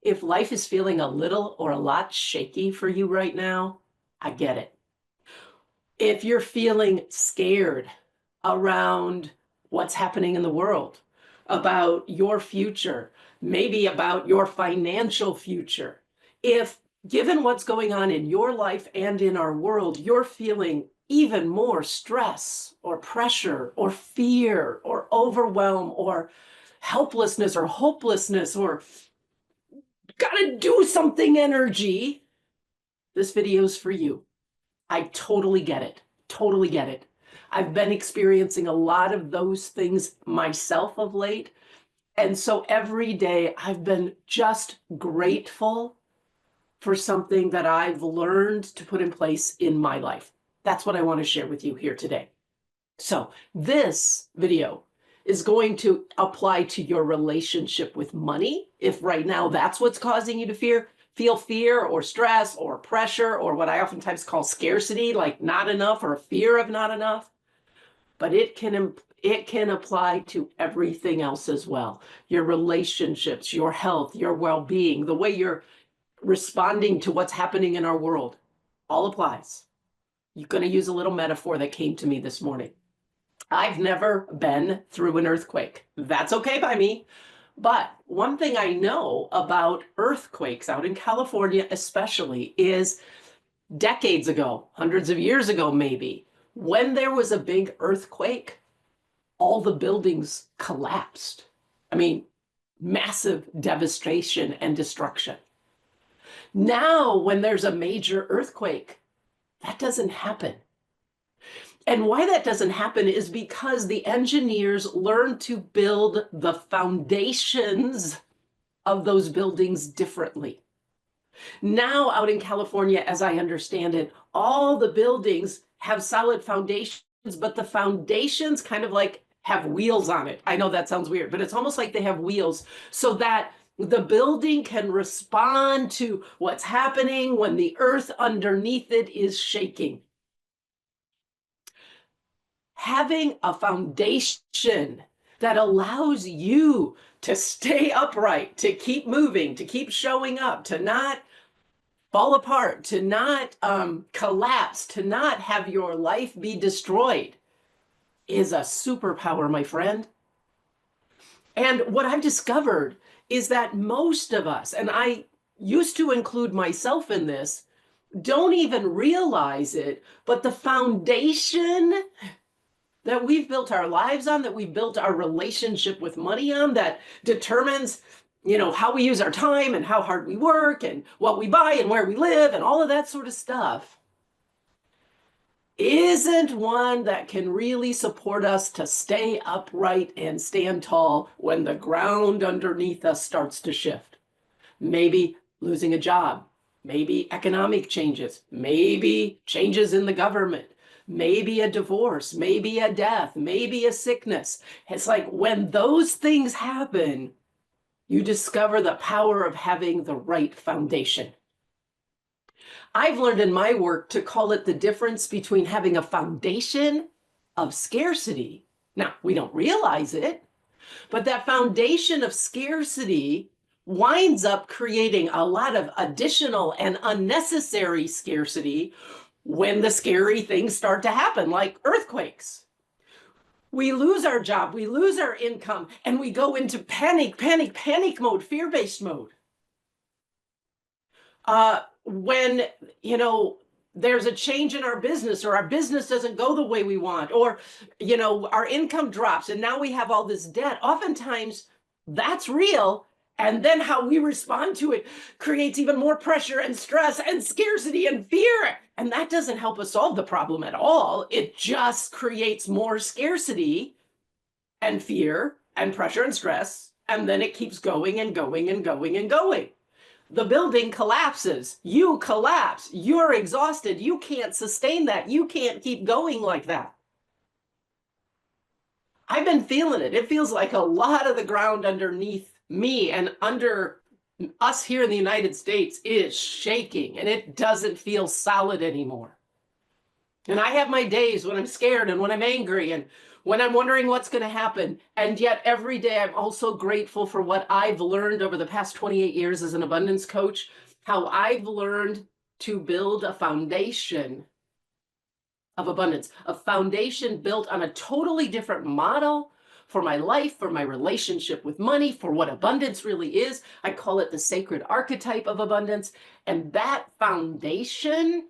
If life is feeling a little or a lot shaky for you right now, I get it. If you're feeling scared around what's happening in the world, about your future, maybe about your financial future, if given what's going on in your life and in our world, you're feeling even more stress or pressure or fear or overwhelm or helplessness or hopelessness or gotta do something energy, this video is for you. I totally get it. Totally get it. I've been experiencing a lot of those things myself of late. And so every day I've been just grateful for something that I've learned to put in place in my life. That's what I want to share with you here today. So this video is going to apply to your relationship with money. If right now that's what's causing you to feel fear or stress or pressure or what I oftentimes call scarcity, like not enough or fear of not enough, but it can apply to everything else as well. Your relationships, your health, your well-being, the way you're responding to what's happening in our world, all applies. You're going to use a little metaphor that came to me this morning. I've never been through an earthquake. That's okay by me. But one thing I know about earthquakes out in California, especially, is decades ago, hundreds of years ago, maybe, when there was a big earthquake, all the buildings collapsed. I mean, massive devastation and destruction. Now, when there's a major earthquake, that doesn't happen. And why that doesn't happen is because the engineers learn to build the foundations of those buildings differently. Now, out in California, as I understand it, all the buildings have solid foundations, but the foundations kind of like have wheels on it. I know that sounds weird, but it's almost like they have wheels so that the building can respond to what's happening when the earth underneath it is shaking. Having a foundation that allows you to stay upright, to keep moving, to keep showing up, to not fall apart, to not collapse, to not have your life be destroyed is a superpower, my friend. And what I've discovered is that most of us, and I used to include myself in this, don't even realize it, but the foundation that we've built our lives on, that we've built our relationship with money on, that determines, how we use our time and how hard we work and what we buy and where we live and all of that sort of stuff, isn't one that can really support us to stay upright and stand tall when the ground underneath us starts to shift. Maybe losing a job, maybe economic changes, maybe changes in the government, maybe a divorce, maybe a death, maybe a sickness. It's like when those things happen, you discover the power of having the right foundation. I've learned in my work to call it the difference between having a foundation of scarcity. Now, we don't realize it, but that foundation of scarcity winds up creating a lot of additional and unnecessary scarcity when the scary things start to happen, like earthquakes. We lose our job, we lose our income, and we go into panic mode, fear-based mode. When, there's a change in our business or our business doesn't go the way we want, or, our income drops and now we have all this debt, oftentimes that's real. And then how we respond to it creates even more pressure and stress and scarcity and fear. And that doesn't help us solve the problem at all. It just creates more scarcity and fear and pressure and stress. And then it keeps going and going and going and going. The building collapses. You collapse. You're exhausted. You can't sustain that. You can't keep going like that. I've been feeling it. It feels like a lot of the ground underneath me and under us here in the United States is shaking, and it doesn't feel solid anymore. And I have my days when I'm scared and when I'm angry and when I'm wondering what's going to happen. And yet every day I'm also grateful for what I've learned over the past 28 years as an abundance coach, how I've learned to build a foundation of abundance, a foundation built on a totally different model for my life, for my relationship with money, for what abundance really is. I call it the sacred archetype of abundance. And that foundation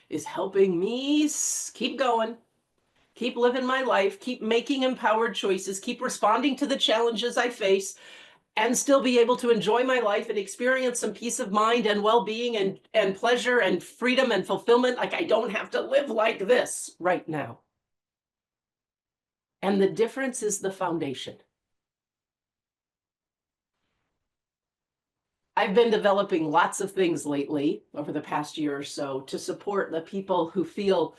is helping me keep going, keep living my life, keep making empowered choices, keep responding to the challenges I face, and still be able to enjoy my life and experience some peace of mind and well-being and pleasure and freedom and fulfillment. Like, I don't have to live like this right now. And the difference is the foundation. I've been developing lots of things lately over the past year or so to support the people who feel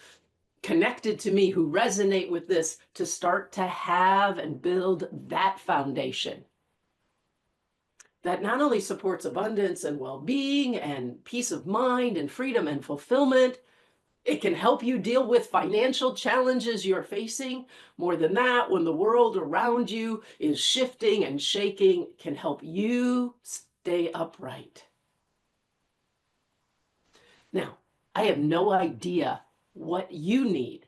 connected to me, who resonate with this, to start to have and build that foundation that not only supports abundance and well-being and peace of mind and freedom and fulfillment, it can help you deal with financial challenges you're facing. More than that, when the world around you is shifting and shaking, it can help you stay upright. Now, I have no idea what you need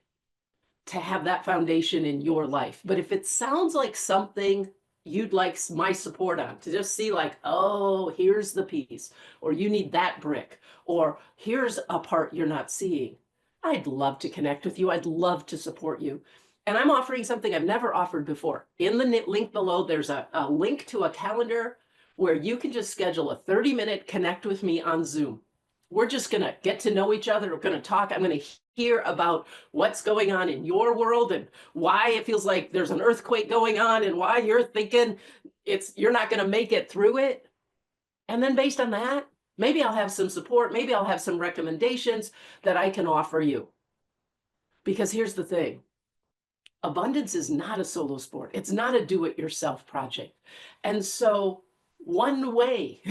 to have that foundation in your life. But if it sounds like something you'd like my support on, to just see like, oh, here's the piece, or you need that brick, or here's a part you're not seeing, I'd love to connect with you. I'd love to support you. And I'm offering something I've never offered before. In the link below, there's a link to a calendar where you can just schedule a 30-minute connect with me on Zoom. We're just going to get to know each other. We're going to talk. I'm going to hear about what's going on in your world and why it feels like there's an earthquake going on and why you're thinking you're not going to make it through it. And then based on that, maybe I'll have some support. Maybe I'll have some recommendations that I can offer you. Because here's the thing. Abundance is not a solo sport. It's not a do-it-yourself project. And so one way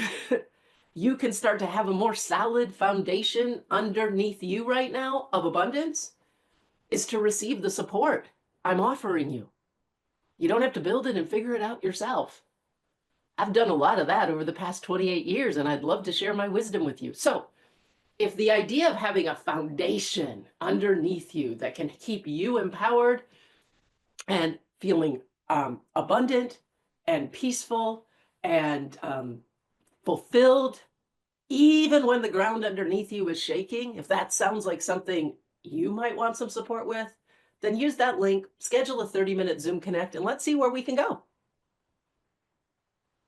you can start to have a more solid foundation underneath you right now of abundance is to receive the support I'm offering you. You don't have to build it and figure it out yourself. I've done a lot of that over the past 28 years, and I'd love to share my wisdom with you. So if the idea of having a foundation underneath you that can keep you empowered and feeling abundant and peaceful and fulfilled, even when the ground underneath you is shaking, if that sounds like something you might want some support with, then use that link, schedule a 30-minute Zoom Connect, and let's see where we can go.